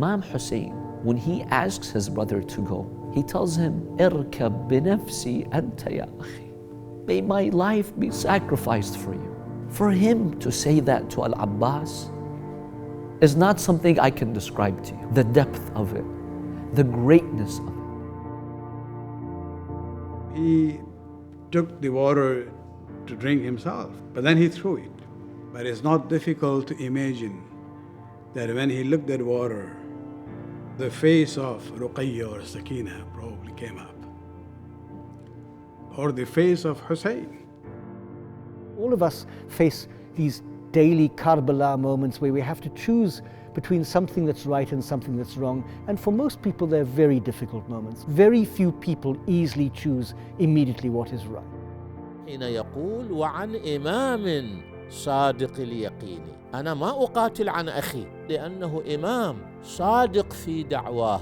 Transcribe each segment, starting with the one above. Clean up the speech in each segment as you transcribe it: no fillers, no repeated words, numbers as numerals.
Imam Husayn, when he asks his brother to go, he tells him, "Irkab binafsi anta ya akhi." May my life be sacrificed for you. For him to say that to Al-Abbas is not something I can describe to you. The depth of it, the greatness of it. He took the water to drink himself, but then he threw it. But it's not difficult to imagine that when he looked at water, the face of Ruqayya or Sakina probably came up, or the face of Husayn. All of us face these daily Karbala moments where we have to choose between something that's right and something that's wrong. And for most people, they're very difficult moments. Very few people easily choose immediately what is right. حين يقول وعن إمام صادق اليقين أنا ما أقاتل عن أخي لأنه إمام صادق في دعواه.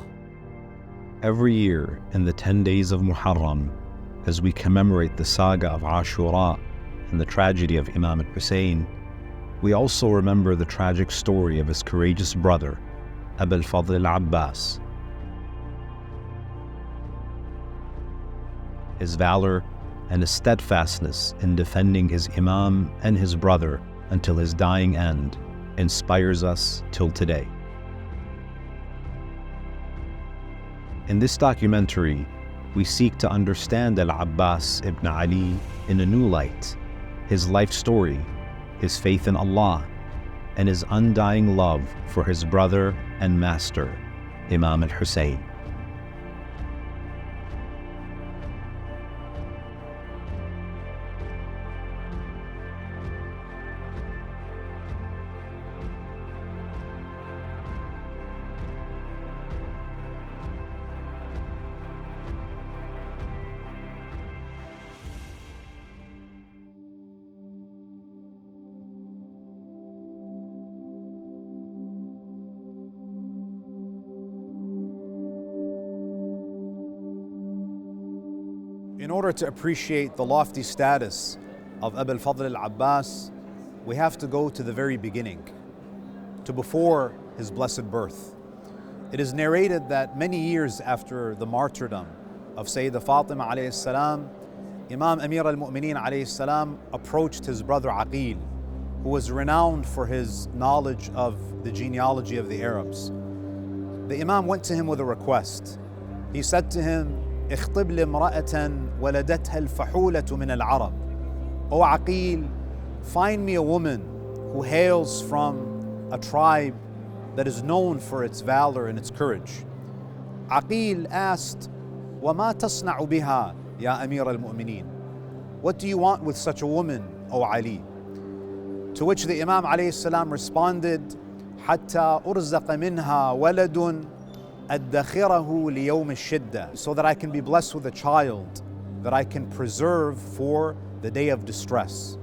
Every year in the 10 days of Muharram, as we commemorate the saga of Ashura and the tragedy of Imam Husayn, we also remember the tragic story of his courageous brother, al-Fadl al-Abbas. His valor and his steadfastness in defending his Imam and his brother until his dying end inspires us till today. In this documentary, we seek to understand al-Abbas ibn Ali in a new light, his life story, his faith in Allah, and his undying love for his brother and master, Imam al-Husayn. In order to appreciate the lofty status of al-Fadl al-Abbas, we have to go to the very beginning, to before his blessed birth. It is narrated that many years after the martyrdom of Sayyidah Fatima alayhi salam, Imam Amir al-Mu'mineen alayhi salam approached his brother Aqil, who was renowned for his knowledge of the genealogy of the Arabs. The Imam went to him with a request. He said to him, اخطب لي امرأة ولدتها الفحولة من العرب. O Aqil, find me a woman who hails from a tribe that is known for its valor and its courage. Aqil asked, وما تصنع بها يا أمير المؤمنين? What do you want with such a woman, O Ali? To which the Imam alayhi salam responded, حتى أرزق منها ولد أدخره ليوم الشدة, so that I can be blessed with a child that I can preserve for the day of distress.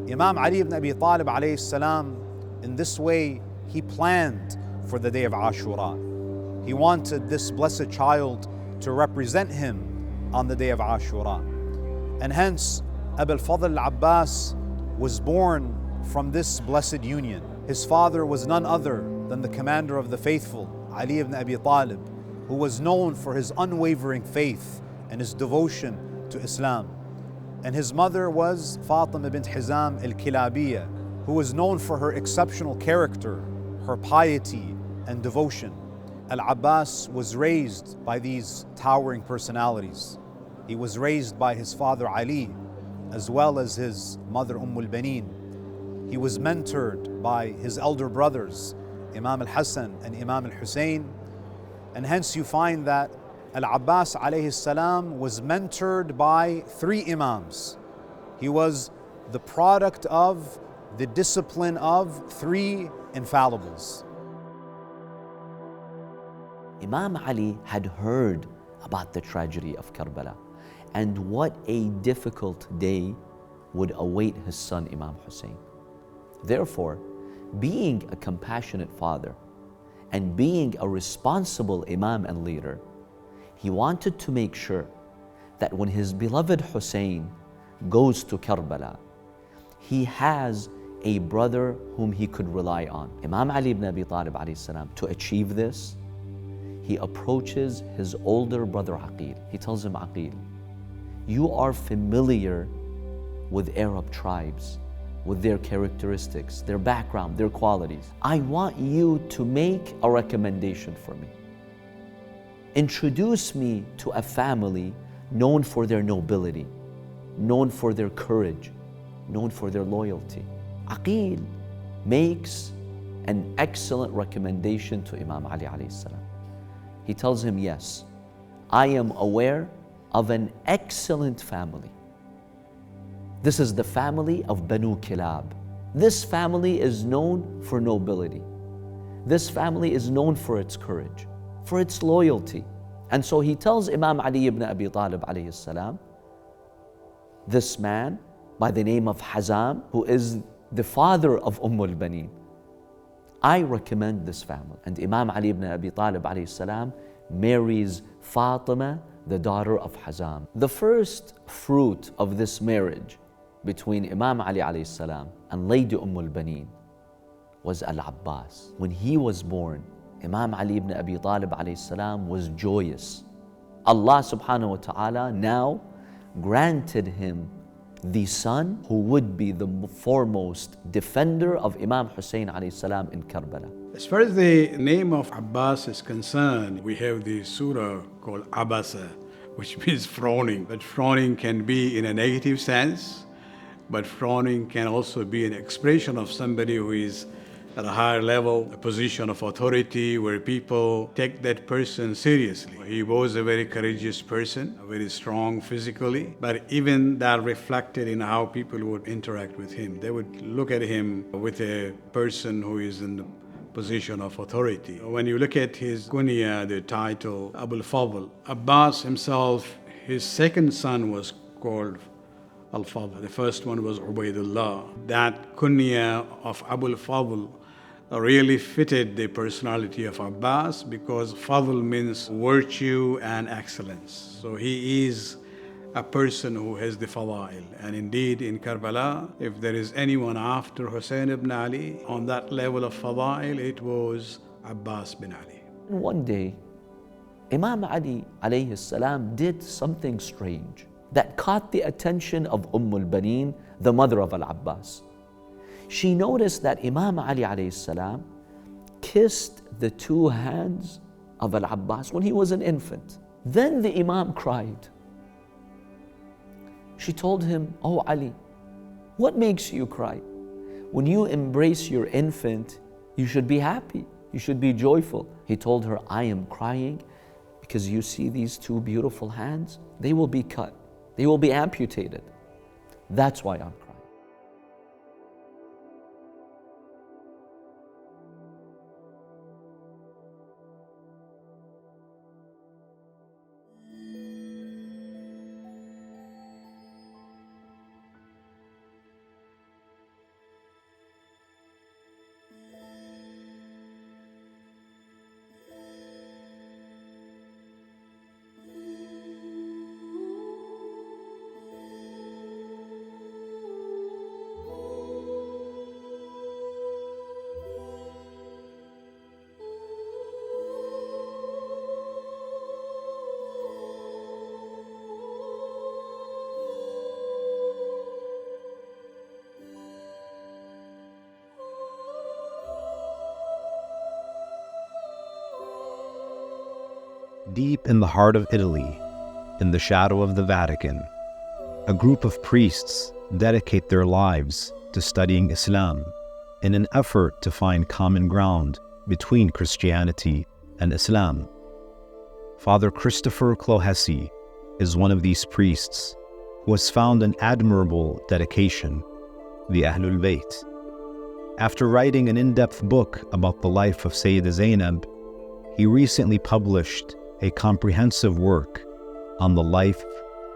Imam Ali ibn Abi Talib alayhi salam, in this way, he planned for the day of Ashura. He wanted this blessed child to represent him on the day of Ashura. And hence, al-Fadl al-Abbas was born from this blessed union. His father was none other than the commander of the faithful, Ali ibn Abi Talib, who was known for his unwavering faith and his devotion to Islam. And his mother was Fatima bint Hizam al-Kilabiyya, who was known for her exceptional character, her piety and devotion. Al-Abbas was raised by these towering personalities. He was raised by his father Ali, as well as his mother al-Banin. He was mentored by his elder brothers, Imam Hasan and Imam Husayn. And hence you find that Al-Abbas alayhi salam was mentored by 3 Imams. He was the product of the discipline of 3 infallibles. Imam Ali had heard about the tragedy of Karbala and what a difficult day would await his son Imam Husayn. Therefore, being a compassionate father and being a responsible Imam and leader, he wanted to make sure that when his beloved Husayn goes to Karbala, he has a brother whom he could rely on. Imam Ali ibn Abi Talib alayhi salam, to achieve this, he approaches his older brother Aqil. He tells him, Aqil, you are familiar with Arab tribes, with their characteristics, their background, their qualities. I want you to make a recommendation for me. Introduce me to a family known for their nobility, known for their courage, known for their loyalty. Aqil makes an excellent recommendation to Imam Ali alayhi salam. He tells him, yes, I am aware of an excellent family. This is the family of Banu Kilab. This family is known for nobility. This family is known for its courage, for its loyalty. And so he tells Imam Ali ibn Abi Talib alayhi salam, this man by the name of Hazam, who is the father of al-Banin, I recommend this family. And Imam Ali ibn Abi Talib alayhi salam marries Fatima, the daughter of Hazam. The first fruit of this marriage between Imam Ali alayhi salam and Lady al-Banin was al-Abbas. When he was born, Imam Ali ibn Abi Talib alayhi salam was joyous. Allah subhanahu wa ta'ala now granted him the son who would be the foremost defender of Imam Husayn alayhi salam in Karbala. As far as the name of Abbas is concerned, we have the surah called Abasa, which means frowning. But frowning can be in a negative sense, but frowning can also be an expression of somebody who is at a higher level, a position of authority where people take that person seriously. He was a very courageous person, very strong physically, but even that reflected in how people would interact with him. They would look at him with a person who is in the position of authority. When you look at his kunya, the title, al-Fadl, Abbas himself, his second son was called al-Fadl. The first one was Ubaidullah. That kunya of al-Fadl really fitted the personality of Abbas because Fadl means virtue and excellence. So he is a person who has the fadail. And indeed in Karbala, if there is anyone after Husayn ibn Ali on that level of fadail, it was Abbas bin Ali. One day, Imam Ali alayhi salam did something strange that caught the attention of al-Banin, the mother of al-Abbas. She noticed that Imam Ali alayhi salam kissed the two hands of al-Abbas when he was an infant. Then the Imam cried. She told him, "Oh Ali, what makes you cry? When you embrace your infant, you should be happy, you should be joyful." He told her, "I am crying because you see these two beautiful hands? They will be cut, they will be amputated. That's why I'm crying." Deep in the heart of Italy, in the shadow of the Vatican, a group of priests dedicate their lives to studying Islam in an effort to find common ground between Christianity and Islam. Father Christopher Clohessy is one of these priests who has found an admirable dedication, the al-Bayt. After writing an in-depth book about the life of Sayyida Zainab, he recently published a comprehensive work on the life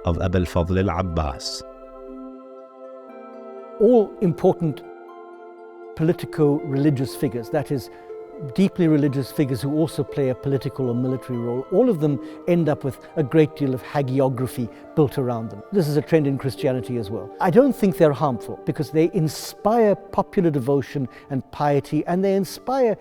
of al-Fadl al-Abbas. All important politico-religious figures, that is, deeply religious figures who also play a political or military role, all of them end up with a great deal of hagiography built around them. This is a trend in Christianity as well. I don't think they're harmful because they inspire popular devotion and piety, and they inspire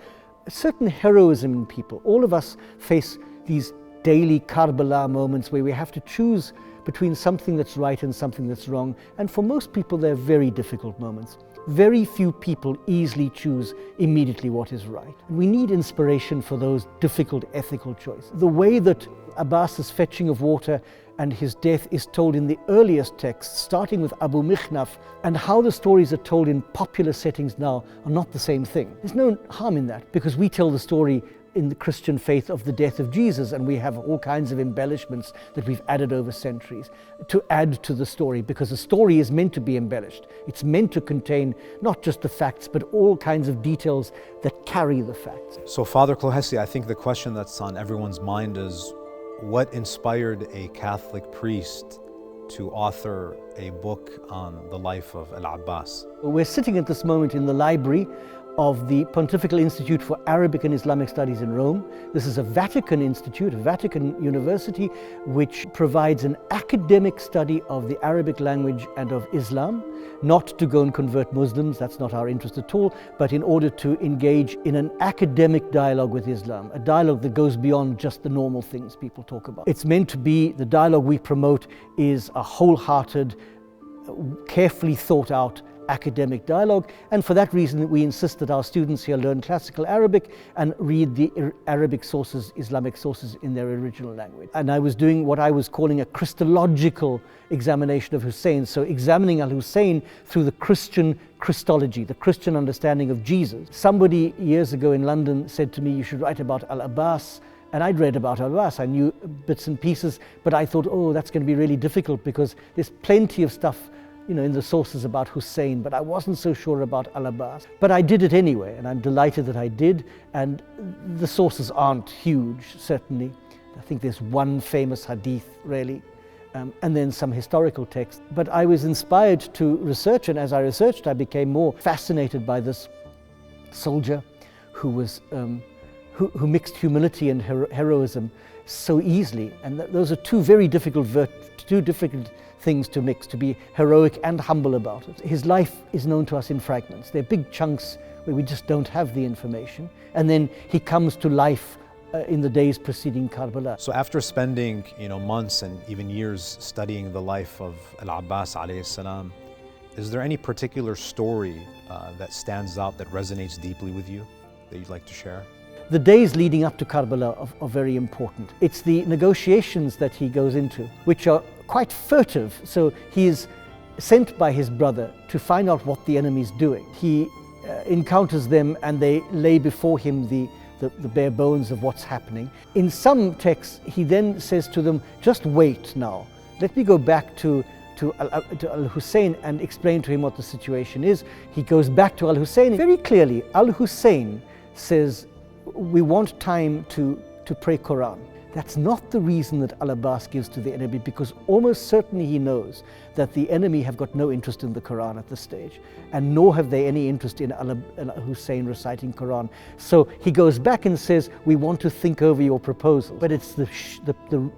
a certain heroism in people. All of us face these daily Karbala moments where we have to choose between something that's right and something that's wrong, and for most people they're very difficult moments. Very few people easily choose immediately what is right. And we need inspiration for those difficult ethical choices. The way that Abbas's fetching of water and his death is told in the earliest texts, starting with Abu Mikhnaf, and how the stories are told in popular settings now are not the same thing. There's no harm in that, because we tell the story in the Christian faith of the death of Jesus, and we have all kinds of embellishments that we've added over centuries to add to the story, because the story is meant to be embellished. It's meant to contain not just the facts, but all kinds of details that carry the facts. So Father Clohessy, I think the question that's on everyone's mind is, what inspired a Catholic priest to author a book on the life of Al-Abbas? We're sitting at this moment in the library of the Pontifical Institute for Arabic and Islamic Studies in Rome. This is a Vatican institute, a Vatican university, which provides an academic study of the Arabic language and of Islam, not to go and convert Muslims, that's not our interest at all, but in order to engage in an academic dialogue with Islam, a dialogue that goes beyond just the normal things people talk about. It's meant to be, the dialogue we promote is a wholehearted, carefully thought out academic dialogue, and for that reason we insist that our students here learn classical Arabic and read the Arabic sources, Islamic sources in their original language. And I was doing what I was calling a Christological examination of Husayn, so examining al-Husayn through the Christian Christology, the Christian understanding of Jesus. Somebody years ago in London said to me, you should write about Al-Abbas. And I'd read about Al-Abbas, I knew bits and pieces, but I thought, oh, that's going to be really difficult because there's plenty of stuff in the sources about Husayn, but I wasn't so sure about Al-Abbas. But I did it anyway, and I'm delighted that I did, and the sources aren't huge, certainly. I think there's one famous hadith, really, and then some historical text. But I was inspired to research, and as I researched, I became more fascinated by this soldier who was who mixed humility and heroism so easily, and those are two very difficult things to mix, to be heroic and humble about it. His life is known to us in fragments. They're big chunks where we just don't have the information, and then he comes to life in the days preceding Karbala. So after spending months and even years studying the life of Al-Abbas alayhi salam, is there any particular story that stands out, that resonates deeply with you, that you'd like to share? The days leading up to Karbala are very important. It's the negotiations that he goes into, which are quite furtive. So he is sent by his brother to find out what the enemy's doing. He encounters them and they lay before him the bare bones of what's happening. In some texts, he then says to them, just wait now. Let me go back to Al-Husayn and explain to him what the situation is. He goes back to Al-Husayn. Very clearly, Al-Husayn says, we want time to pray Qur'an. That's not the reason that Al-Abbas gives to the enemy, because almost certainly he knows that the enemy have got no interest in the Qur'an at this stage, and nor have they any interest in Al-Husayn reciting Qur'an. So he goes back and says, we want to think over your proposal. But it's the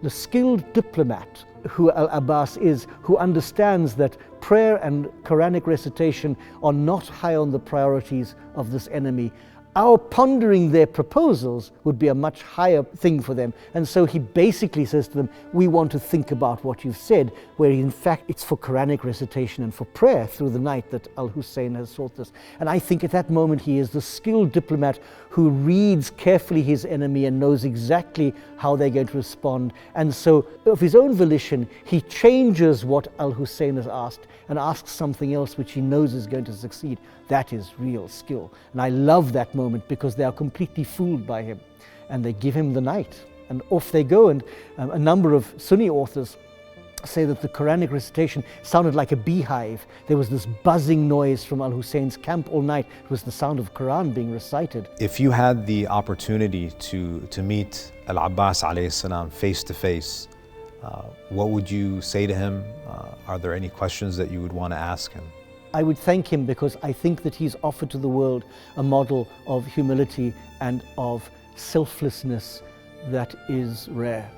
skilled diplomat who Al-Abbas is, who understands that prayer and Quranic recitation are not high on the priorities of this enemy. Our pondering their proposals would be a much higher thing for them. And so he basically says to them, we want to think about what you've said, where in fact it's for Quranic recitation and for prayer through the night that Al-Husayn has sought this. And I think at that moment he is the skilled diplomat who reads carefully his enemy and knows exactly how they're going to respond. And so of his own volition, he changes what Al-Husayn has asked and asks something else which he knows is going to succeed. That is real skill. And I love that moment because they are completely fooled by him. And they give him the night. And off they go. And a number of Sunni authors say that the Quranic recitation sounded like a beehive. There was this buzzing noise from Al-Husayn's camp all night. It was the sound of Quran being recited. If you had the opportunity to meet Al-Abbas alayhi salam face to face, what would you say to him? Are there any questions that you would want to ask him? I would thank him because I think that he's offered to the world a model of humility and of selflessness that is rare,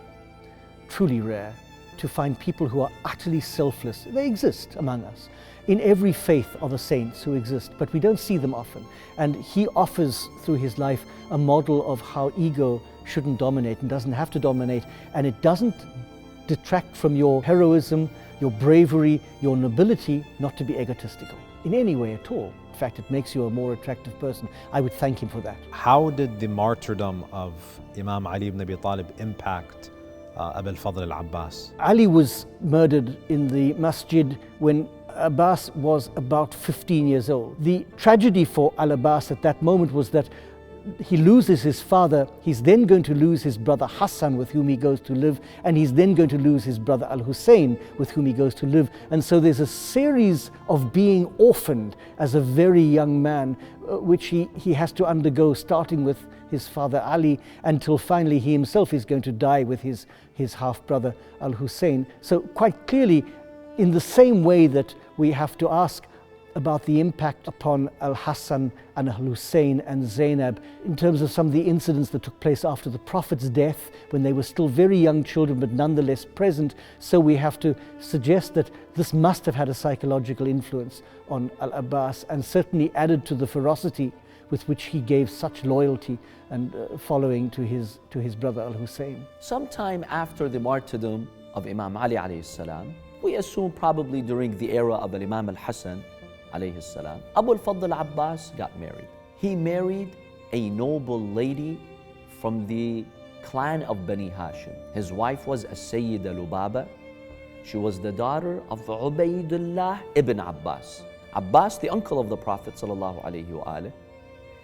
truly rare, to find people who are utterly selfless. They exist among us. In every faith are the saints who exist, but we don't see them often. And he offers through his life a model of how ego shouldn't dominate and doesn't have to dominate, and it doesn't detract from your heroism, your bravery, your nobility not to be egotistical in any way at all. In fact, it makes you a more attractive person. I would thank him for that. How did the martyrdom of Imam Ali ibn Abi Talib impact al-Fadl al-Abbas? Ali was murdered in the masjid when Abbas was about 15 years old. The tragedy for al-Abbas at that moment was that he loses his father, he's then going to lose his brother Hasan with whom he goes to live, and he's then going to lose his brother al-Husayn with whom he goes to live. And so there's a series of being orphaned as a very young man, which he has to undergo, starting with his father Ali, until finally he himself is going to die with his half-brother al-Husayn. So quite clearly, in the same way that we have to ask about the impact upon al-Hasan and al-Husayn and Zainab in terms of some of the incidents that took place after the Prophet's death, when they were still very young children but nonetheless present. So we have to suggest that this must have had a psychological influence on al-Abbas, and certainly added to the ferocity with which he gave such loyalty and following to his brother al-Husayn. Sometime after the martyrdom of Imam Ali alayhi salam, we assume probably during the era of Imam al-Hasan alayhi salam, al-Fadl al-Abbas got married. He married a noble lady from the clan of Bani Hashim. His wife was Sayyida Lubaba. She was the daughter of Ubaydullah ibn Abbas. Abbas, the uncle of the Prophet sallallahu alayhi wa alihi,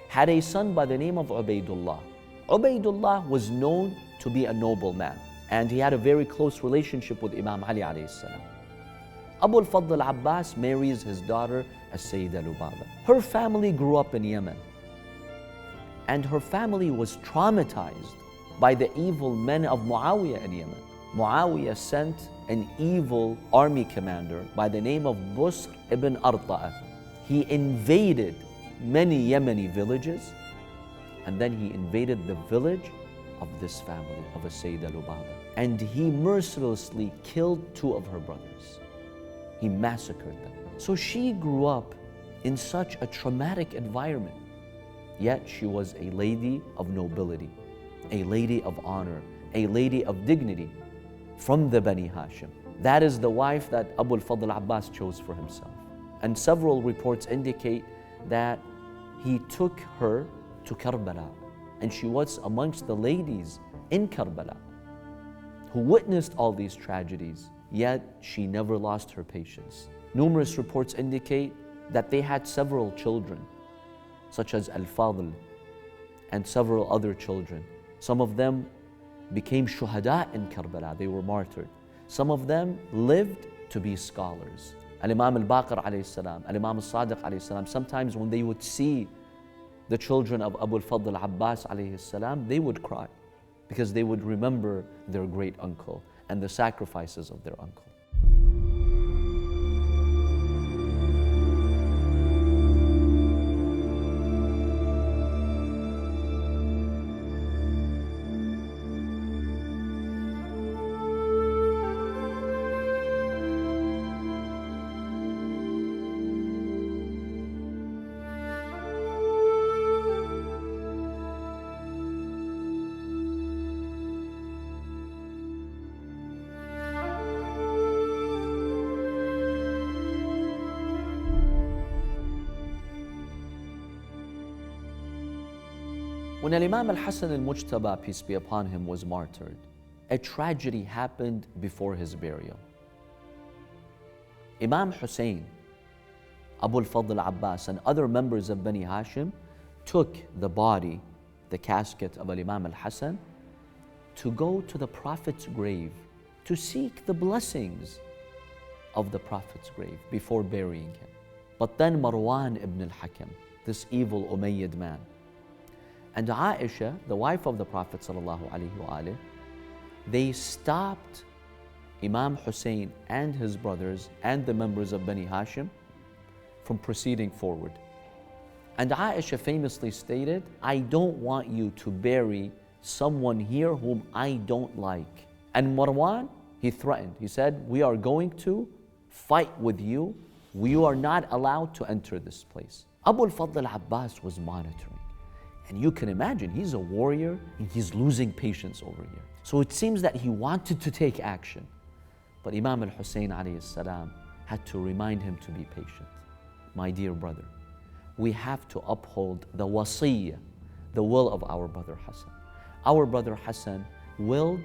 had a son by the name of Ubaydullah. Ubaydullah was known to be a noble man, and he had a very close relationship with Imam Ali alayhi salam. al-Fadl al-Abbas marries his daughter Sayyida Lubaba. Her family grew up in Yemen, and her family was traumatized by the evil men of Muawiyah in Yemen. Muawiyah sent an evil army commander by the name of Busr ibn Arta'a. He invaded many Yemeni villages, and then he invaded the village of this family of Sayyida Lubaba. And he mercilessly killed 2 of her brothers. He massacred them. So she grew up in such a traumatic environment, yet she was a lady of nobility, a lady of honor, a lady of dignity from the Bani Hashim. That is the wife that al-Fadl Abbas chose for himself. And several reports indicate that he took her to Karbala, and she was amongst the ladies in Karbala who witnessed all these tragedies, yet she never lost her patience. Numerous reports indicate that they had several children, such as al-Fadl and several other children. Some of them became shuhada in Karbala, they were martyred. Some of them lived to be scholars. Al-Imam al-Baqir alayhi salam, Al-Imam al-Sadiq alayhi salam, sometimes when they would see the children of al-Fadl Abbas alayhi salam, they would cry because they would remember their great uncle and the sacrifices of their uncle. When Imam al-Hasan al-Mujtaba, peace be upon him, was martyred, a tragedy happened before his burial. Imam Husayn, al-Fadl Abbas, and other members of Bani Hashim took the body, the casket of Imam al-Hasan, to go to the Prophet's grave to seek the blessings of the Prophet's grave before burying him. But then Marwan ibn al-Hakam, this evil Umayyad man, and Aisha, the wife of the Prophet ﷺ, they stopped Imam Husayn and his brothers and the members of Bani Hashim from proceeding forward. And Aisha famously stated, I don't want you to bury someone here whom I don't like. And Marwan, he threatened. He said, we are going to fight with you. You are not allowed to enter this place. Abu al-Fadl al-Abbas was monitoring. And you can imagine, he's a warrior and he's losing patience over here. So it seems that he wanted to take action. But Imam al-Husayn alayhi salam had to remind him to be patient. My dear brother, we have to uphold the wasiyyah, the will of our brother Hassan. Our brother Hassan willed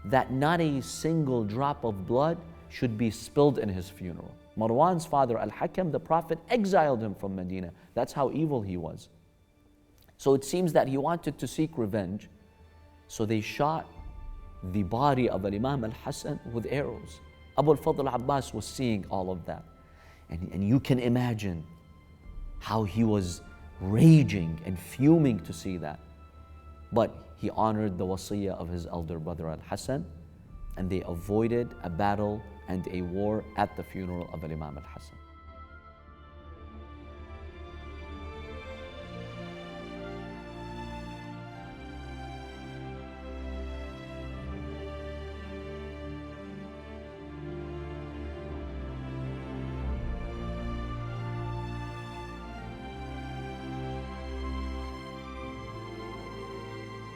that not a single drop of blood should be spilled in his funeral. Marwan's father, Al-Hakam, the Prophet, exiled him from Medina. That's how evil he was. So it seems that he wanted to seek revenge. So they shot the body of Imam al-Hasan with arrows. Abu al-Fadl al-Abbas was seeing all of that. And you can imagine how he was raging and fuming to see that. But he honored the wasiyah of his elder brother al-Hasan, and they avoided a battle and a war at the funeral of Imam al-Hasan.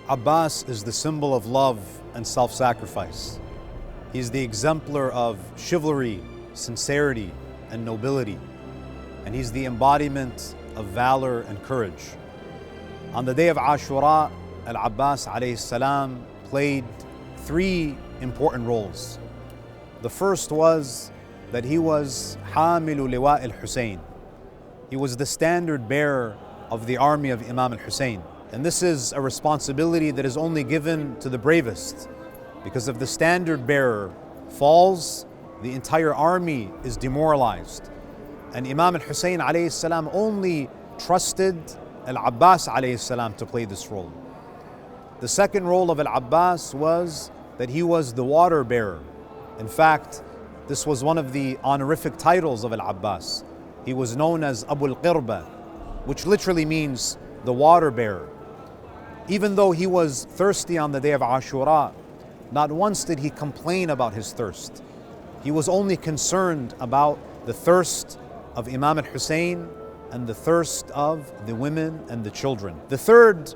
Abbas is the symbol of love and self-sacrifice. He's the exemplar of chivalry, sincerity, and nobility. And he's the embodiment of valor and courage. On the day of Ashura, al-Abbas alayhi salam played three important roles. The first was that he was Hamilu Liwa al-Husayn. He was the standard bearer of the army of Imam al-Husayn. And this is a responsibility that is only given to the bravest, because if the standard bearer falls, the entire army is demoralized. And Imam al-Husayn alayhi salam only trusted al-Abbas alayhi salam to play this role. The second role of al-Abbas was that he was the water bearer. In fact, this was one of the honorific titles of al-Abbas. He was known as Abu al-Qirba, which literally means the water bearer. Even though he was thirsty on the day of Ashura, not once did he complain about his thirst. He was only concerned about the thirst of Imam al-Husayn and the thirst of the women and the children. The third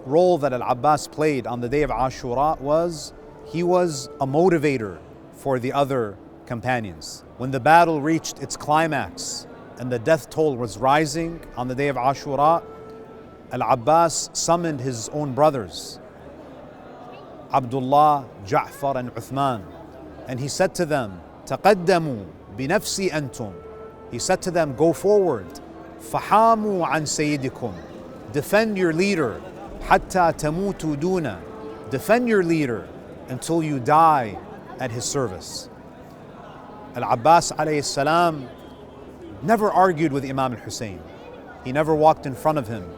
role that al-Abbas played on the day of Ashura was he was a motivator for the other companions. When the battle reached its climax and the death toll was rising on the day of Ashura, Al-Abbas summoned his own brothers, Abdullah, Ja'far, and Uthman, and he said to them, تَقَدَّمُوا بِنَفْسِ أَنْتُمْ. He said to them, go forward, فَحَامُوا عَنْ سَيِّدِكُمْ. Defend your leader, حَتَّى تَمُوتُوا دُونَ. Defend your leader until you die at his service. Al-Abbas alayhi salam never argued with Imam al-Husayn. He never walked in front of him.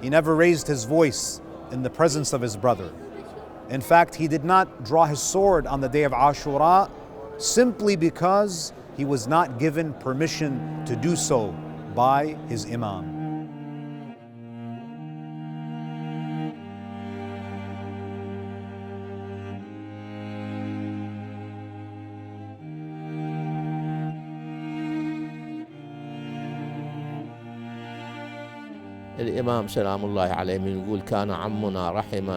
He never raised his voice in the presence of his brother. In fact, he did not draw his sword on the day of Ashura simply because he was not given permission to do so by his Imam. الإمام سلام الله عليه من يقول كان عمنا رحم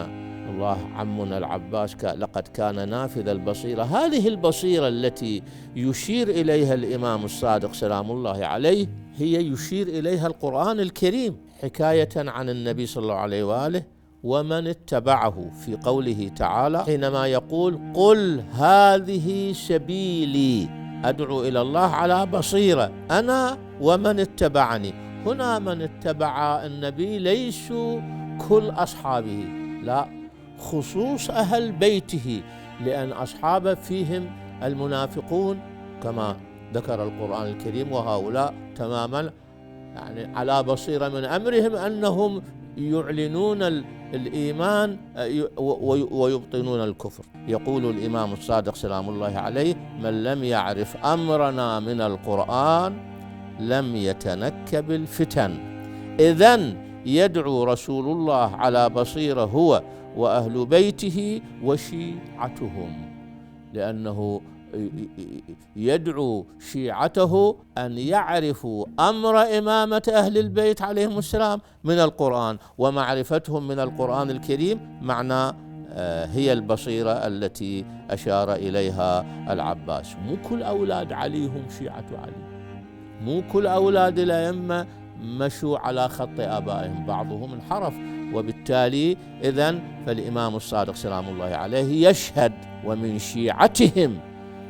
الله عمنا العباس لقد كان نافذ البصيرة. هذه البصيرة التي يشير إليها الإمام الصادق سلام الله عليه هي يشير إليها القرآن الكريم حكاية عن النبي صلى الله عليه وآله ومن اتبعه في قوله تعالى حينما يقول قل هذه سبيلي أدعو إلى الله على بصيرة أنا ومن اتبعني. هنا من اتبع النبي ليسوا كل أصحابه، لا، خصوص أهل بيته، لأن أصحابه فيهم المنافقون كما ذكر القرآن الكريم، وهؤلاء تماما يعني على بصيرة من أمرهم أنهم يعلنون الإيمان ويبطنون الكفر. يقول الإمام الصادق سلام الله عليه من لم يعرف أمرنا من القرآن لم يتنكب الفتن. إذن يدعو رسول الله على بصيرة هو وأهل بيته وشيعتهم، لأنه يدعو شيعته أن يعرفوا أمر إمامة أهل البيت عليهم السلام من القرآن، ومعرفتهم من القرآن الكريم معنى هي البصيرة التي أشار إليها العباس. مو كل أولاد علي هم شيعة علي، مو كل أولاد الأئمة مشوا على خط آبائهم، بعضهم انحرف، وبالتالي إذن فالإمام الصادق سلام الله عليه يشهد، ومن شيعتهم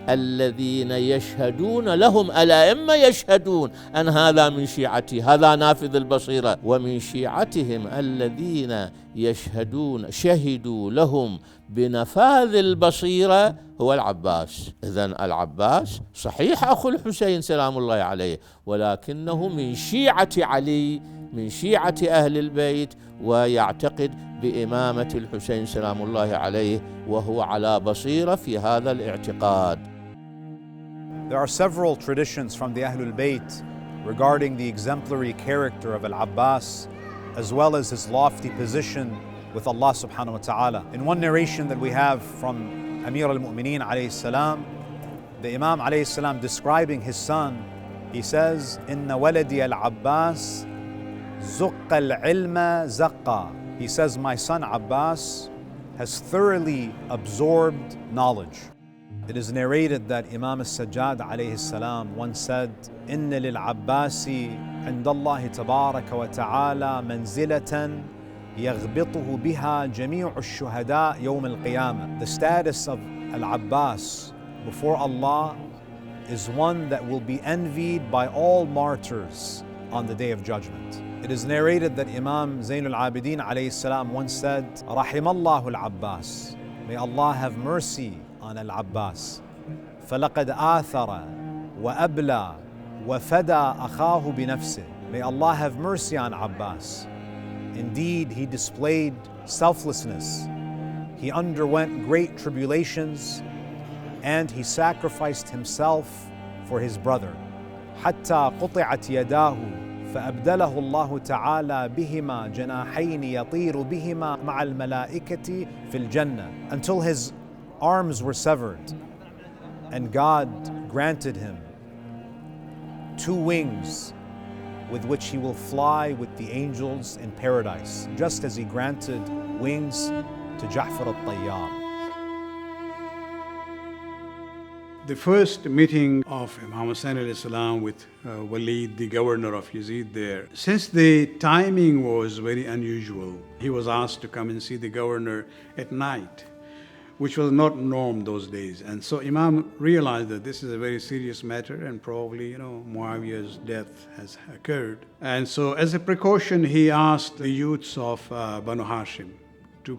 الذين يشهدون لهم الأئمة يشهدون أن هذا من شيعتي، هذا نافذ البصيرة، ومن شيعتهم الذين يشهدون شهدوا لهم بنفاذ البصيرة هو العباس. إذن العباس صحيح أخو الحسين سلام الله عليه، ولكنه من شيعة علي، من شيعة أهل البيت، ويعتقد بإمامة الحسين سلام الله عليه، وهو على بصيرة في هذا الاعتقاد. There are several traditions from the Ahlul Bayt regarding the exemplary character of al-Abbas, as well as his lofty position with Allah subhanahu wa ta'ala. In one narration that we have from Amir al-Mu'mineen alayhi salam, the Imam alayhi salam describing his son, he says, "Inna waladi al-Abbas zuqqa al-ilma zaqqa." He says, my son Abbas has thoroughly absorbed knowledge. It is narrated that Imam al-Sajjad alayhi salam once said, "Inna lil-Abbasi indallahi tabaraka wa ta'ala manzilatan yaghbituhu biha jami'u ash-shuhada yawm al-qiyamah." The status of al-Abbas before Allah is one that will be envied by all martyrs on the Day of Judgment. It is narrated that Imam Zainul Abidin alayhi salam once said, "Rahimallahu al-Abbas." May Allah have mercy on al-Abbas. فَلَقَدْ آثَرَ وَأَبْلَى وَفَدَى أَخَاهُ بِنَفْسِهِ. May Allah have mercy on Abbas. Indeed, he displayed selflessness. He underwent great tribulations and he sacrificed himself for his brother. حَتَّى قُطِعَتْ يَدَاهُ فأبدله الله تعالى بهما جناحين يطير بهما مع الملائكة في الجنة, until his arms were severed and God granted him 2 wings with which he will fly with the angels in paradise, just as he granted wings to Ja'far al-Tayyar. The first meeting of Imam Husayn alayhi salam with Walid, the governor of Yazid there, since the timing was very unusual, he was asked to come and see the governor at night, which was not norm those days. And so Imam realized that this is a very serious matter and probably, Muawiyah's death has occurred. And so as a precaution, he asked the youths of Banu Hashim to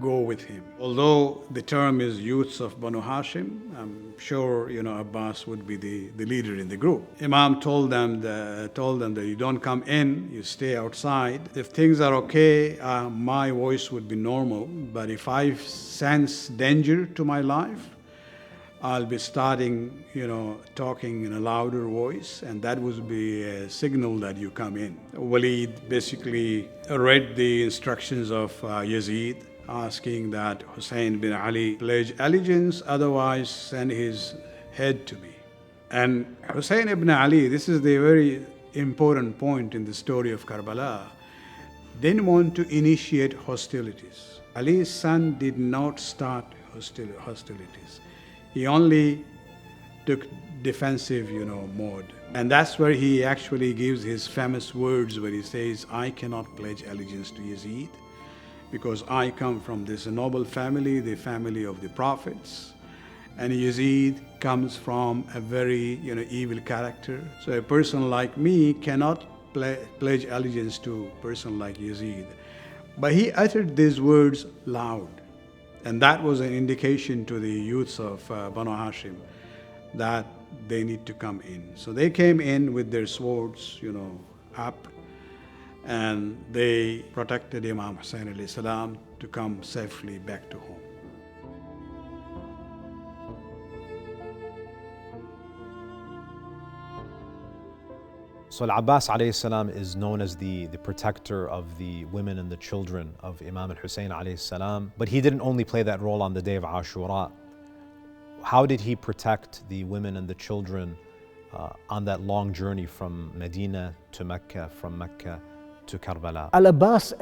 go with him. Although the term is youths of Banu Hashim, I'm sure, Abbas would be the leader in the group. Imam told them that you don't come in, you stay outside. If things are okay, my voice would be normal. But if I sense danger to my life, I'll be starting, talking in a louder voice, and that would be a signal that you come in. Walid basically read the instructions of Yazid, asking that Husayn bin Ali pledge allegiance, otherwise send his head to me. And Husayn ibn Ali, this is the very important point in the story of Karbala, didn't want to initiate hostilities. Ali's son did not start hostilities. He only took defensive, mode. And that's where he actually gives his famous words where he says, "I cannot pledge allegiance to Yazid, because I come from this noble family, the family of the prophets, and Yazid comes from a very, evil character. So a person like me cannot pledge allegiance to a person like Yazid." But he uttered these words loud, and that was an indication to the youths of Banu Hashim that they need to come in. So they came in with their swords, up, and they protected Imam Husayn alayhi salam to come safely back to home. So Al-Abbas alayhi salam is known as the protector of the women and the children of Imam Husayn alayhi salam. But he didn't only play that role on the day of Ashura. How did he protect the women and the children on that long journey from Medina to Mecca, from Mecca to Karbala? Al-Abbas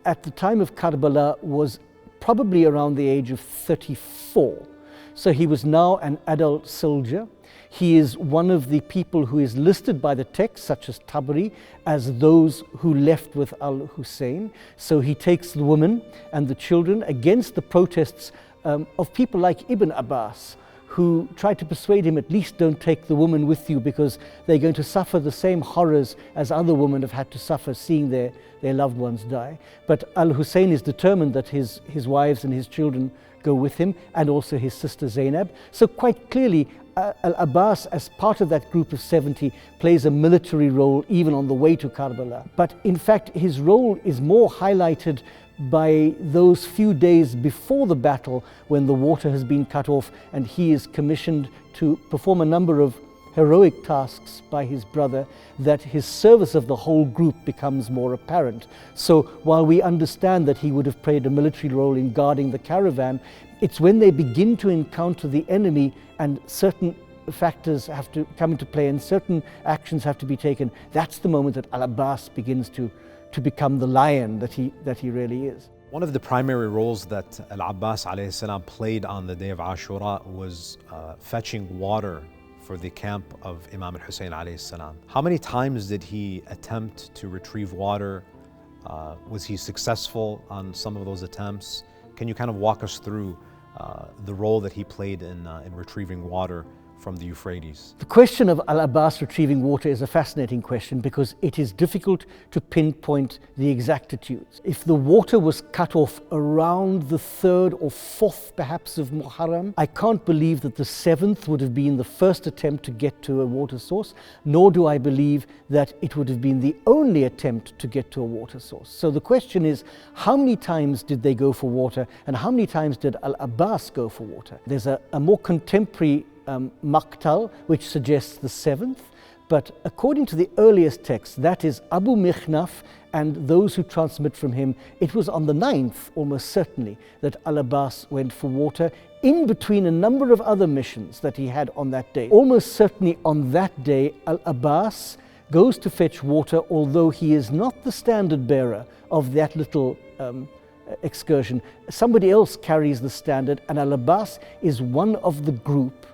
at the time of Karbala was probably around the age of 34. So he was now an adult soldier. He is one of the people who is listed by the text, such as Tabari, as those who left with al-Husayn. So he takes the women and the children against the protests of people like Ibn Abbas, who tried to persuade him, at least don't take the woman with you because they're going to suffer the same horrors as other women have had to suffer seeing their loved ones die. But al-Husayn is determined that his wives and his children go with him, and also his sister Zainab. So quite clearly, Al-Abbas, as part of that group of 70, plays a military role even on the way to Karbala. But in fact, his role is more highlighted by those few days before the battle when the water has been cut off and he is commissioned to perform a number of heroic tasks by his brother, that his service of the whole group becomes more apparent. So while we understand that he would have played a military role in guarding the caravan, it's when they begin to encounter the enemy and certain factors have to come into play and certain actions have to be taken, that's the moment that Al-Abbas begins to become the lion that he really is. One of the primary roles that Al-Abbas alayhi salam played on the day of Ashura was fetching water for the camp of Imam Husayn alayhi salam. How many times did he attempt to retrieve water? Was he successful on some of those attempts? Can you kind of walk us through the role that he played in retrieving water from the Euphrates? The question of Al-Abbas retrieving water is a fascinating question because it is difficult to pinpoint the exactitudes. If the water was cut off around the 3rd or 4th perhaps of Muharram, I can't believe that the 7th would have been the first attempt to get to a water source, nor do I believe that it would have been the only attempt to get to a water source. So the question is, how many times did they go for water and how many times did Al-Abbas go for water? There's a more contemporary Maqtal, which suggests the 7th, but according to the earliest text, that is Abu Mikhnaf and those who transmit from him, it was on the 9th, almost certainly, that Al-Abbas went for water in between a number of other missions that he had on that day. Almost certainly on that day, Al-Abbas goes to fetch water, although he is not the standard bearer of that little excursion. Somebody else carries the standard, and Al-Abbas is one of the group.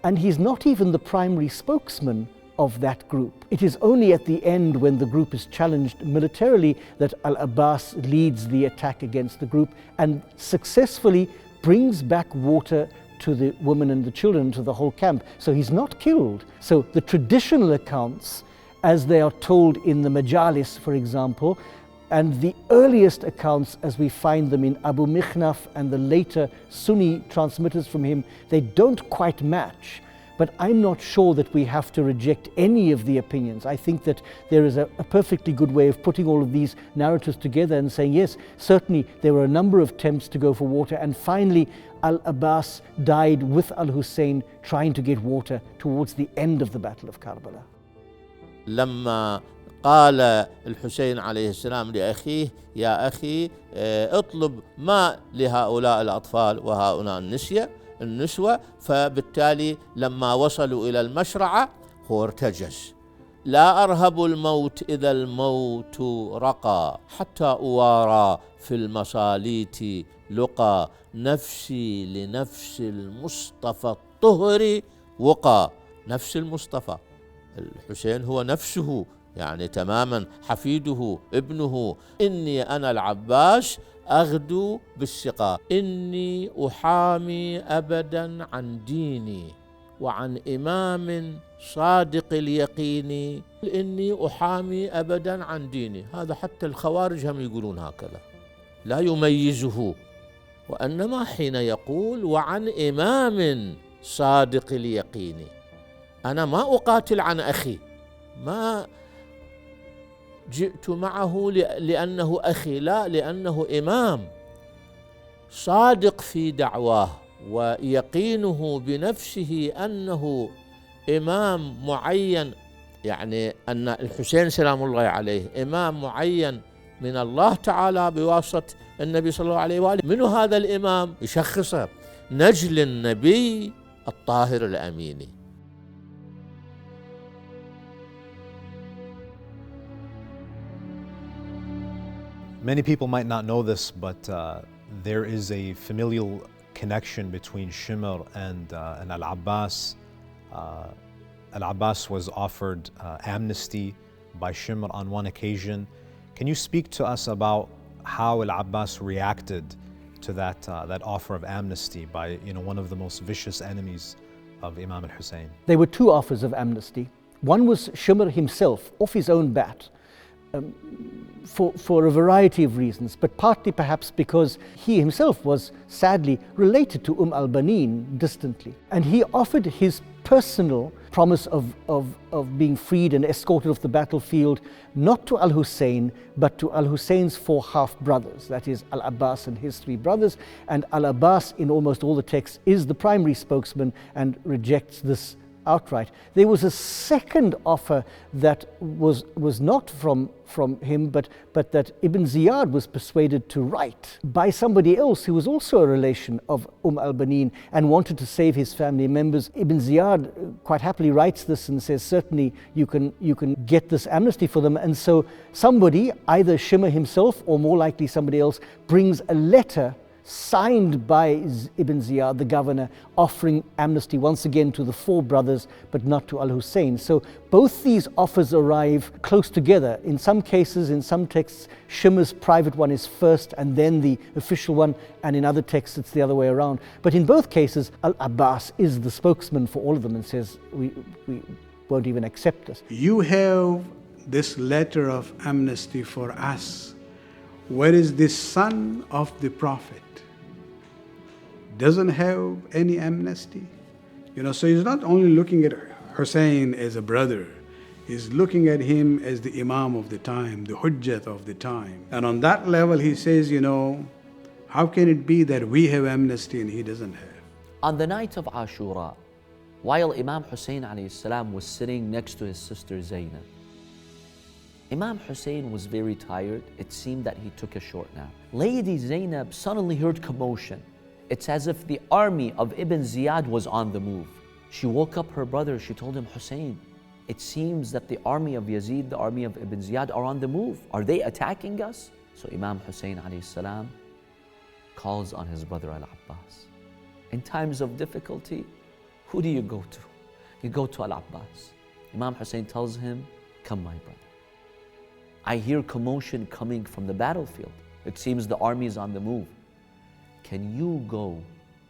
And he's not even the primary spokesman of that group. It is only at the end, when the group is challenged militarily, that Al-Abbas leads the attack against the group and successfully brings back water to the women and the children, to the whole camp. So he's not killed. So the traditional accounts, as they are told in the Majalis, for example, and the earliest accounts as we find them in Abu Mikhnaf and the later Sunni transmitters from him, they don't quite match. But I'm not sure that we have to reject any of the opinions. I think that there is a perfectly good way of putting all of these narratives together and saying, yes, certainly there were a number of attempts to go for water, and finally Al-Abbas died with al-Husayn trying to get water towards the end of the Battle of Karbala. لما قال الحسين عليه السلام لأخيه: يا أخي اطلب ماء لهؤلاء الأطفال وهؤلاء النسوة، فبالتالي لما وصلوا إلى المشرعة هو ارتجز: لا أرهب الموت إذا الموت رقى، حتى أوارى في المصاليت لقى، نفسي لنفس المصطفى الطهر وقى. نفس المصطفى، الحسين هو نفسه، يعني تماما حفيده ابنه. إني أنا العباس أغدو بالسقاء، إني أحامي أبدا عن ديني وعن إمام صادق اليقين، إني أحامي أبدا عن ديني. هذا حتى الخوارج هم يقولون هكذا، لا يميزه، وإنما حين يقول وعن إمام صادق اليقين. أنا ما أقاتل عن أخي، ما جئت معه لأنه أخي، لا، لأنه إمام صادق في دعواه ويقينه بنفسه أنه إمام معين يعني أن الحسين سلام الله عليه إمام معين من الله تعالى بواسطة النبي صلى الله عليه وآله. من هذا الإمام؟ يشخصه نجل النبي الطاهر الأمين. Many people might not know this, but there is a familial connection between Shimr and al-Abbas. Al-Abbas was offered amnesty by Shimr on one occasion. Can you speak to us about how al-Abbas reacted to that offer of amnesty by one of the most vicious enemies of Imam al-Husayn? There were two offers of amnesty. One was Shimr himself, off his own bat, for a variety of reasons, but partly perhaps because he himself was sadly related to al-Banin distantly. And he offered his personal promise of being freed and escorted off the battlefield, not to al-Husayn, but to al-Husayn's four half-brothers, that is al-Abbas and his three brothers. And al-Abbas, in almost all the texts, is the primary spokesman and rejects this outright. There was a second offer that was not from him, but that Ibn Ziyad was persuaded to write by somebody else who was also a relation of al-Banin and wanted to save his family members. Ibn Ziyad quite happily writes this and says, certainly you can get this amnesty for them. And so somebody, either Shimr himself or more likely somebody else, brings a letter signed by Ibn Ziyad, the governor, offering amnesty once again to the four brothers, but not to al-Husayn. So both these offers arrive close together. In some cases, in some texts, Shimr's private one is first and then the official one, and in other texts it's the other way around. But in both cases, al-Abbas is the spokesman for all of them and says, we won't even accept this. You have this letter of amnesty for us. Where is the son of the Prophet? Doesn't have any amnesty. So he's not only looking at Hussein as a brother, he's looking at him as the Imam of the time, the Hujjat of the time. And on that level he says, how can it be that we have amnesty and he doesn't have? On the night of Ashura, while Imam Husayn alayhi salam was sitting next to his sister Zainab, Imam Husayn was very tired. It seemed that he took a short nap. Lady Zainab suddenly heard commotion. It's as if the army of Ibn Ziyad was on the move. She woke up her brother. She told him, Husayn, it seems that the army of Yazid, the army of Ibn Ziyad are on the move. Are they attacking us? So Imam Husayn alayhi salam calls on his brother al-Abbas. In times of difficulty, who do you go to? You go to al-Abbas. Imam Husayn tells him, come my brother. I hear commotion coming from the battlefield. It seems the army is on the move. Can you go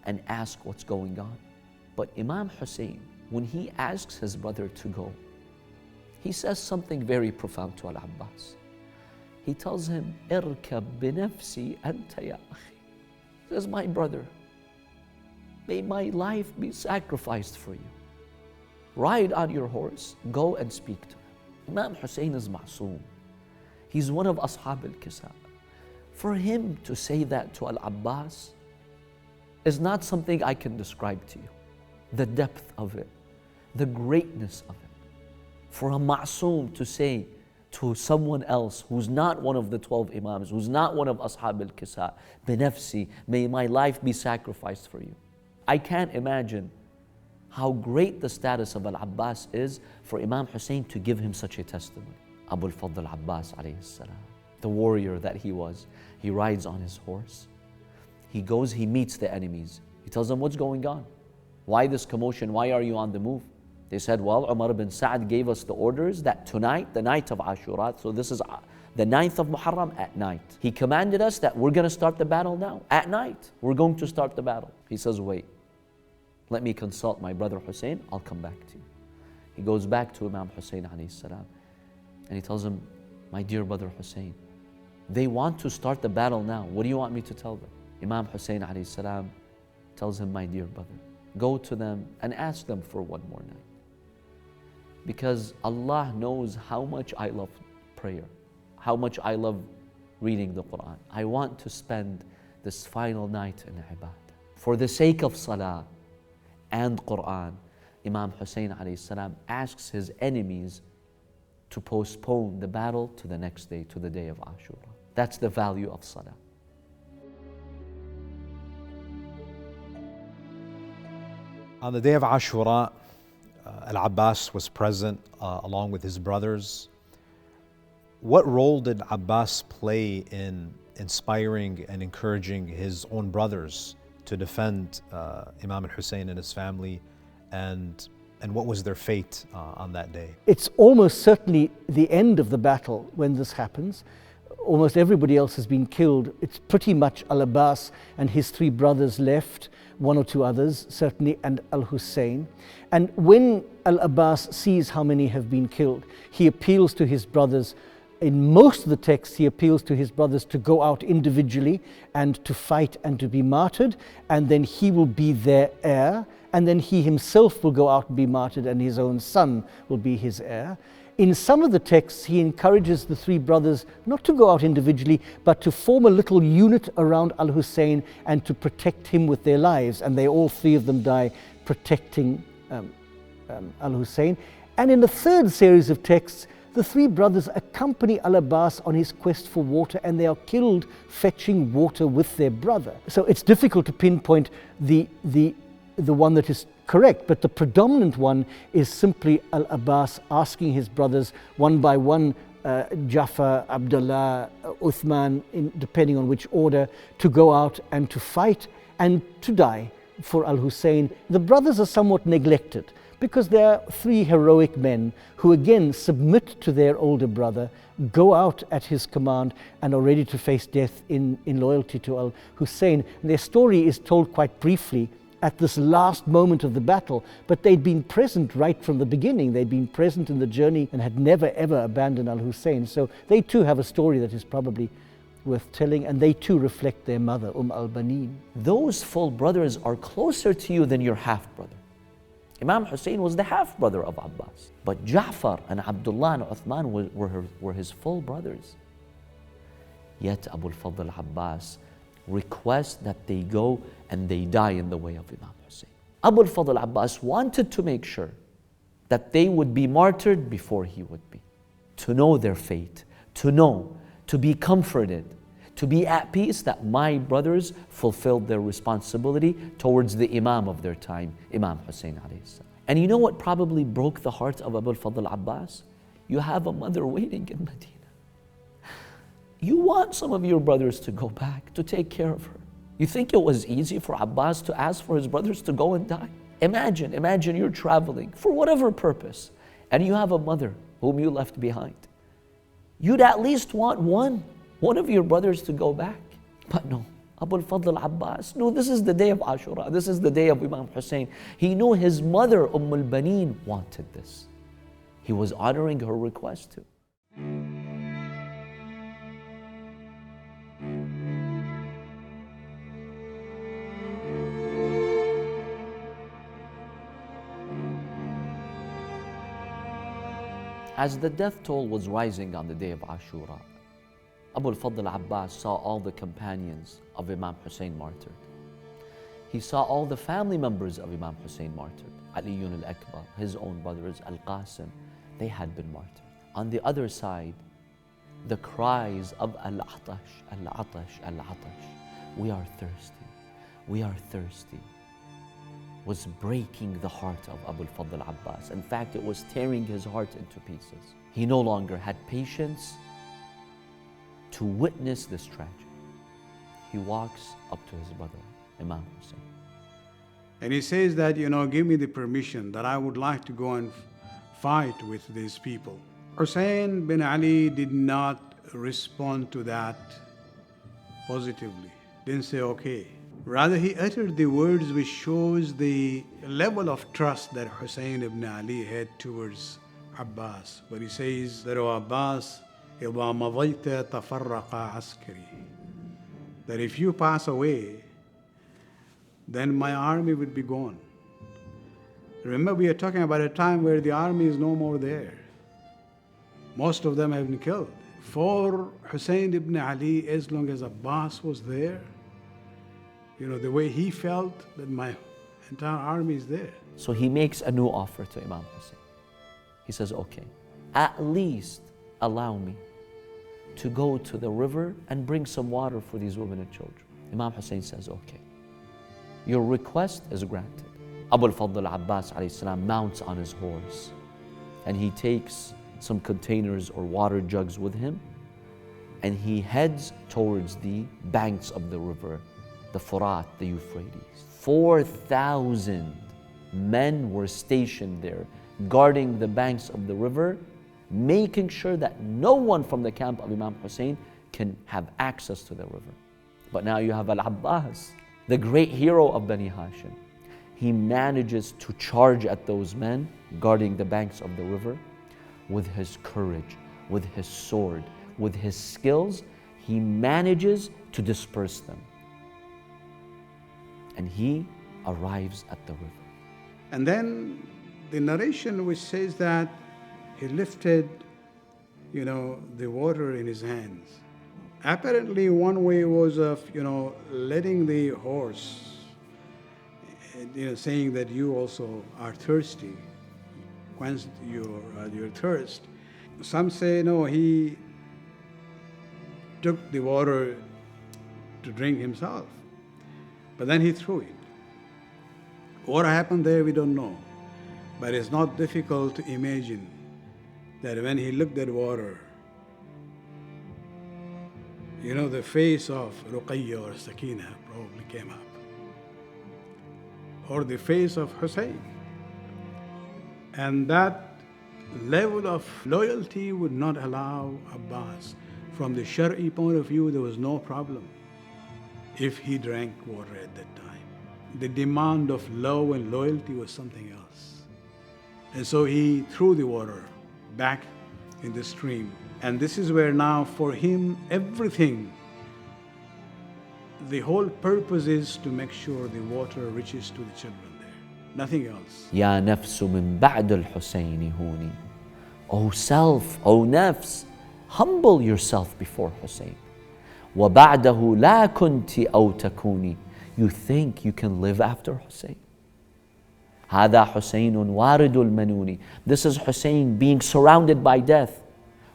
and ask what's going on? But Imam Husayn, when he asks his brother to go, he says something very profound to al-Abbas. He tells him, Irkab binafsi anta ya akhi. He says, my brother, may my life be sacrificed for you. Ride on your horse, go and speak to him. Imam Husayn is ma'soom. He's one of Ashab al-Kisa. For him to say that to al-Abbas is not something I can describe to you. The depth of it, the greatness of it. For a ma'soom to say to someone else who's not one of the 12 Imams, who's not one of Ashab al-Kisa, binafsi, may my life be sacrificed for you. I can't imagine how great the status of al-Abbas is for Imam Husayn to give him such a testimony. al-Fadl al-Abbas alayhi salam, the warrior that he was, he rides on his horse. He goes, he meets the enemies. He tells them, what's going on? Why this commotion? Why are you on the move? They said, well, Umar ibn Sa'd gave us the orders that tonight, the night of Ashura, so this is the 9th of Muharram at night. He commanded us that we're going to start the battle now. At night, we're going to start the battle. He says, wait, let me consult my brother Husayn, I'll come back to you. He goes back to Imam Husayn alayhi salam, and he tells him, my dear brother Husayn, they want to start the battle now. What do you want me to tell them? Imam Husayn alayhi salam tells him, my dear brother, go to them and ask them for one more night. Because Allah knows how much I love prayer, how much I love reading the Qur'an. I want to spend this final night in ibadah. For the sake of salah and Qur'an, Imam Husayn alayhi salam asks his enemies to postpone the battle to the next day, to the day of Ashura. That's the value of salah. On the day of Ashura, al-Abbas was present along with his brothers. What role did Abbas play in inspiring and encouraging his own brothers to defend Imam Husayn and his family, and what was their fate on that day? It's almost certainly the end of the battle when this happens. Almost everybody else has been killed. It's pretty much al-Abbas and his three brothers left, one or two others certainly, and al-Husayn. And when al-Abbas sees how many have been killed, he appeals to his brothers. In most of the texts, he appeals to his brothers to go out individually and to fight and to be martyred, and then he will be their heir, and then he himself will go out and be martyred, and his own son will be his heir. In some of the texts, he encourages the three brothers not to go out individually, but to form a little unit around al-Husayn and to protect him with their lives, and they all three of them die protecting al-Husayn. And in the third series of texts, the three brothers accompany al-Abbas on his quest for water, and they are killed fetching water with their brother. So it's difficult to pinpoint the one that is correct, but the predominant one is simply al-Abbas asking his brothers one by one, Jafar, Abdullah, Uthman, depending on which order, to go out and to fight and to die for al-Husayn. The brothers are somewhat neglected, because they are three heroic men who again submit to their older brother, go out at his command, and are ready to face death in loyalty to al-Husayn. Their story is told quite briefly at this last moment of the battle, but they'd been present right from the beginning. They'd been present in the journey and had never ever abandoned al-Husayn. So they too have a story that is probably worth telling, and they too reflect their mother, al-Banin. Those full brothers are closer to you than your half-brother. Imam Husayn was the half-brother of Abbas, but Ja'far and Abdullah and Uthman were his full brothers. Yet Abu al-Fadl Abbas requests that they go and they die in the way of Imam Husayn. Abu al-Fadl Abbas wanted to make sure that they would be martyred before he would be, to know their fate, to know, to be comforted, to be at peace that my brothers fulfilled their responsibility towards the Imam of their time, Imam Husayn alayhi salam. And you know what probably broke the heart of Abu al-Fadl Abbas? You have a mother waiting in Medina. You want some of your brothers to go back, to take care of her. You think it was easy for Abbas to ask for his brothers to go and die? Imagine you're traveling for whatever purpose, and you have a mother whom you left behind. You'd at least want one of your brothers to go back. But no, Abu al-Fadl Abbas, no, this is the day of Ashura, this is the day of Imam Husayn. He knew his mother, al-Banin, wanted this. He was honoring her request too. As the death toll was rising on the day of Ashura, Abu al-Fadl Abbas saw all the companions of Imam Husayn martyred. He saw all the family members of Imam Husayn martyred. Ali al-Akbar, his own brothers, al-Qasim, they had been martyred. On the other side, the cries of al-Atash, al-Atash, al-Atash, we are thirsty, we are thirsty, was breaking the heart of Abu al-Fadl Abbas. In fact, it was tearing his heart into pieces. He no longer had patience to witness this tragedy. He walks up to his brother, Imam Husayn. And he says that, give me the permission that I would like to go and fight with these people. Husayn bin Ali did not respond to that positively. Didn't say okay. Rather, he uttered the words which shows the level of trust that Husayn ibn Ali had towards Abbas. But he says that, O Abbas, إِذَا مَضَيْتَ تَفَرَّقَ عَسْكَرِي, that if you pass away, then my army would be gone. Remember, we are talking about a time where the army is no more there. Most of them have been killed. For Husayn ibn Ali, as long as Abbas was there, the way he felt that my entire army is there. So he makes a new offer to Imam Husayn. He says, okay, at least allow me to go to the river and bring some water for these women and children. Imam Husayn says, okay, your request is granted. al-Fadl al-Abbas alayhi salam mounts on his horse and he takes some containers or water jugs with him and he heads towards the banks of the river, the Furat, the Euphrates. 4,000 men were stationed there, guarding the banks of the river, making sure that no one from the camp of Imam Husayn can have access to the river. But now you have al-Abbas, the great hero of Bani Hashim. He manages to charge at those men guarding the banks of the river with his courage, with his sword, with his skills. He manages to disperse them. And he arrives at the river. And then the narration which says that he lifted, the water in his hands. Apparently one way was of, letting the horse, saying that you also are thirsty, quench your thirst. Some say, no, he took the water to drink himself, but then he threw it. What happened there, we don't know. But it's not difficult to imagine that when he looked at water, the face of Ruqayya or Sakina probably came up. Or the face of Husayn. And that level of loyalty would not allow Abbas. From the Shari point of view, there was no problem if he drank water at that time. The demand of love and loyalty was something else. And so he threw the water back in the stream. And this is where now for him, everything, the whole purpose is to make sure the water reaches to the children there. Nothing else. Ya nafsu min ba'd al-Husayni huni. O self, O nafs, humble yourself before Husayn. Wa ba'dahu la kunti aw takuni. You think you can live after Husayn? هذا حسين وارد المنون. This is Husayn being surrounded by death.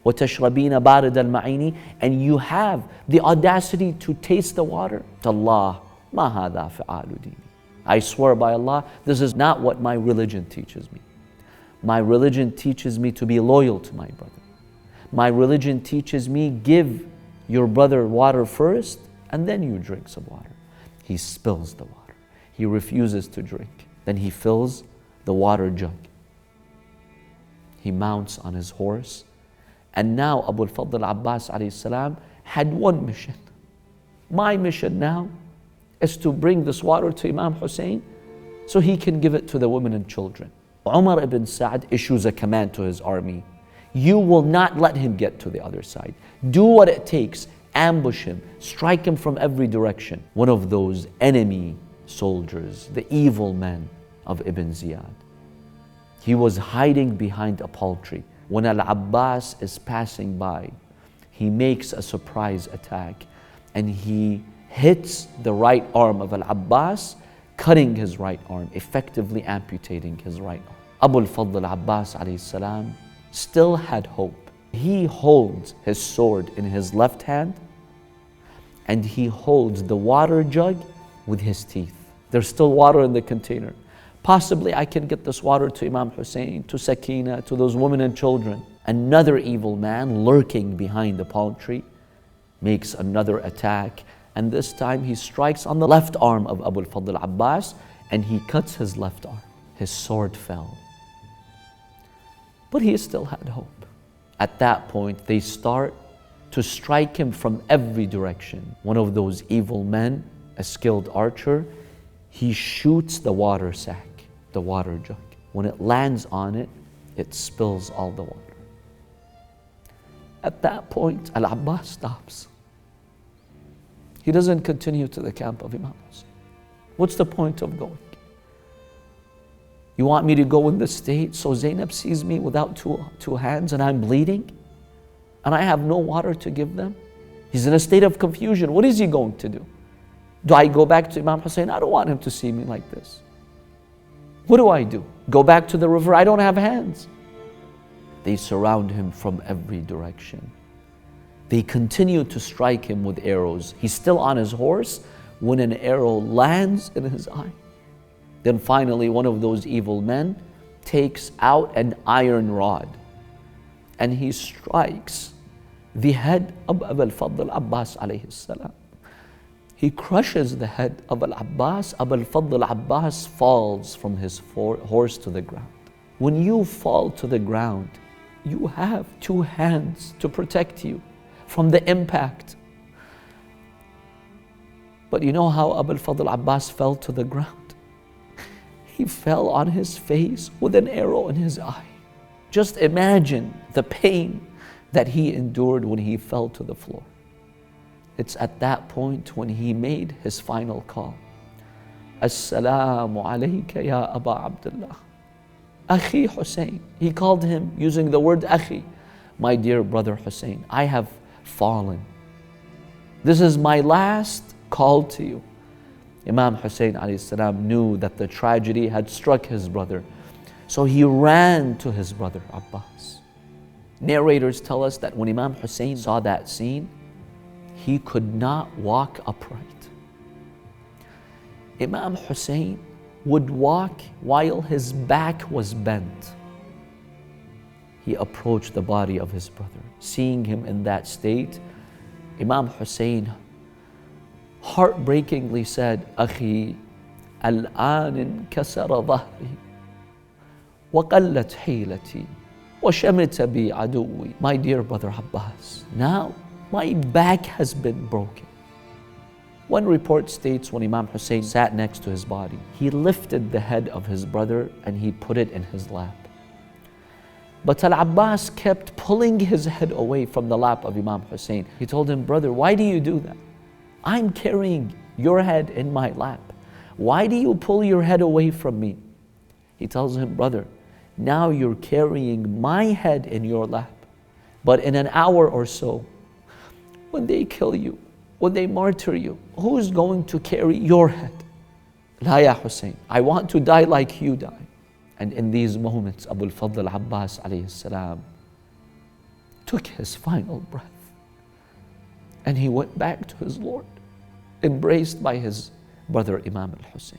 وتشربين بارد المعين. And you have the audacity to taste the water. Allah, ما هذا فعال ديني. I swear by Allah, this is not what my religion teaches me. My religion teaches me to be loyal to my brother. My religion teaches me, give your brother water first, and then you drink some water. He spills the water. He refuses to drink. Then he fills the water jug. He mounts on his horse. And now al-Fadl Abbas alayhi salam had one mission. My mission now is to bring this water to Imam Husayn so he can give it to the women and children. Umar ibn Sa'd issues a command to his army. You will not let him get to the other side. Do what it takes. Ambush him. Strike him from every direction. One of those enemy soldiers, the evil men of Ibn Ziyad. He was hiding behind a palm tree. When al-Abbas is passing by, he makes a surprise attack and he hits the right arm of al-Abbas, cutting his right arm, effectively amputating his right arm. al-Fadl Abbas alayhi salam still had hope. He holds his sword in his left hand and he holds the water jug with his teeth. There's still water in the container. Possibly I can get this water to Imam Husayn, to Sakina, to those women and children. Another evil man lurking behind the palm tree makes another attack, and this time he strikes on the left arm of al-Fadl Abbas and he cuts his left arm. His sword fell. But he still had hope. At that point, they start to strike him from every direction. One of those evil men, a skilled archer, he shoots the water sack, the water jug. When it lands on it, it spills all the water. At that point, al-Abbas stops. He doesn't continue to the camp of Imam Husayn. What's the point of going? You want me to go in this state so Zainab sees me without two hands and I'm bleeding? And I have no water to give them? He's in a state of confusion. What is he going to do? Do I go back to Imam Husayn? I don't want him to see me like this. What do I do? Go back to the river? I don't have hands. They surround him from every direction. They continue to strike him with arrows. He's still on his horse when an arrow lands in his eye. Then finally, one of those evil men takes out an iron rod and he strikes the head of al-Fadl al-Abbas alayhi salam. He crushes the head of al-Abbas. al-Fadl al-Abbas falls from his horse to the ground. When you fall to the ground, you have two hands to protect you from the impact. But you know how al-Fadl al-Abbas fell to the ground? He fell on his face with an arrow in his eye. Just imagine the pain that he endured when he fell to the floor. It's at that point when he made his final call. As-salamu alayka ya Aba Abdullah. Akhi Husayn. He called him using the word Akhi. My dear brother Husayn, I have fallen. This is my last call to you. Imam Husayn alayhi salam knew that the tragedy had struck his brother. So he ran to his brother Abbas. Narrators tell us that when Imam Husayn saw that scene, he could not walk upright. Imam Husayn would walk while his back was bent. He approached the body of his brother. Seeing him in that state, Imam Husayn heartbreakingly said, Akhi, al-an inkasara dhahri, wa qallat hilati, wa shamita bi aduwi. My dear brother Abbas, now my back has been broken. One report states when Imam Husayn sat next to his body, he lifted the head of his brother and he put it in his lap. But Al-Abbas kept pulling his head away from the lap of Imam Husayn. He told him, brother, why do you do that? I'm carrying your head in my lap. Why do you pull your head away from me? He tells him, brother, now you're carrying my head in your lap. But in an hour or so, when they kill you, when they martyr you, who's going to carry your head? La ya Husayn, I want to die like you die. And in these moments, al-Fadl al-Abbas alayhi salam took his final breath. And he went back to his Lord, embraced by his brother Imam al-Husayn.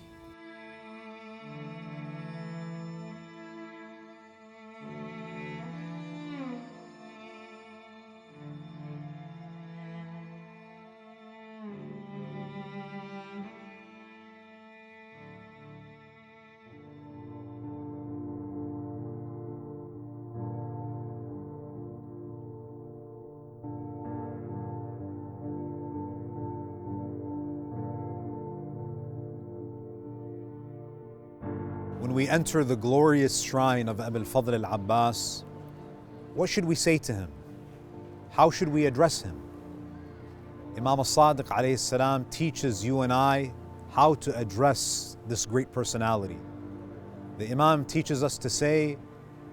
When we enter the glorious shrine of al-Fadl al-Abbas, what should we say to him? How should we address him? Imam al-Sadiq alayhi salam teaches you and I how to address this great personality. The Imam teaches us to say,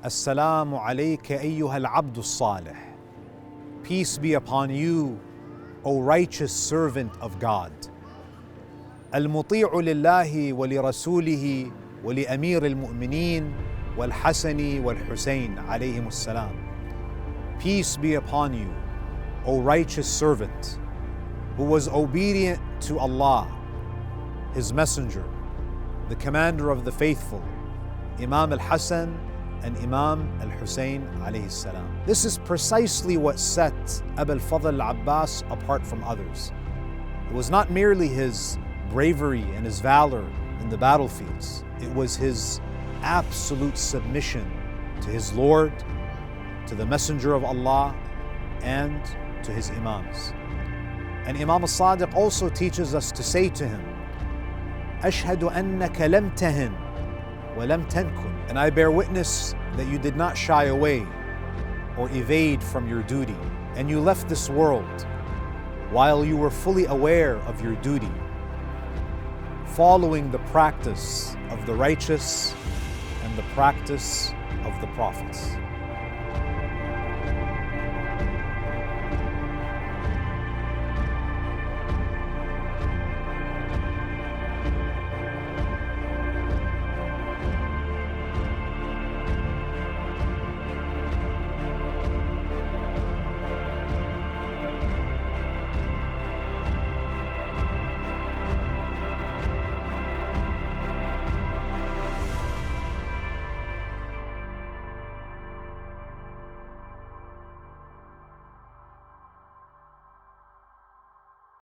As-salamu alayka ayyuha al-abdu salih. Peace be upon you, O righteous servant of God. Al-muti'u lillahi wa li rasulihi ولأمير المؤمنين والحسن والحسين عليهم السلام. Peace be upon you, O righteous servant, who was obedient to Allah, His Messenger, the Commander of the Faithful, Imam al-Hasan and Imam al-Husayn alayhi salam. This is precisely what set al-Fadl al-Abbas apart from others. It was not merely his bravery and his valor in the battlefields. It was his absolute submission to his Lord, to the Messenger of Allah, and to his Imams. And Imam al-Sadiq also teaches us to say to him, أشهد أنك لم تهن ولم تنكن. And I bear witness that you did not shy away or evade from your duty, and you left this world while you were fully aware of your duty, following the practice of the righteous and the practice of the prophets.